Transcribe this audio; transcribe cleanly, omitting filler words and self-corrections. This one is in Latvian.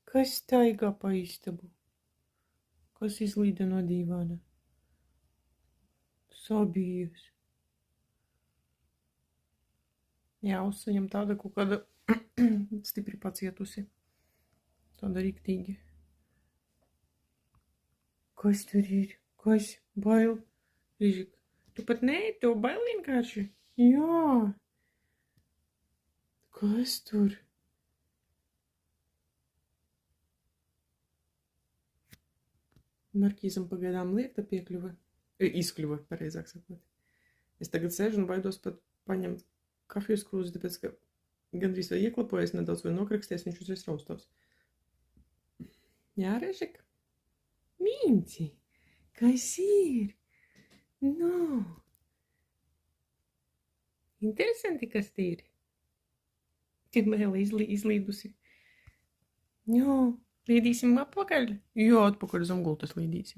Kas staigā pa istabu? Kas izlīda no dīvāna? Sabijus. Jā, uzsaņem tāda kaut kāda stipri pacietusi. Tāda riktīgi. Kas tur ir? Kas? Bail? Rižik. Tu pat nē, tev bail vienkārši? Jā. Kas tur? Markīzam pagaidām liekta piekļuva. Izkļuva, pareizāk sakot. Es tagad sēžu un baidos pat paņemt kafijas krūzi, tāpēc, ka gandrīz vai ieklapojas nedaudz vai nokraksties, viņš uzreiz raustos. Jā, Režik? Mīnci, kas ir? No. Interesanti, kas tie ir. Tik vēl izlīdusi. Jā, līdīsim atpakaļ? Jā, atpakaļ zem gultas līdīsim.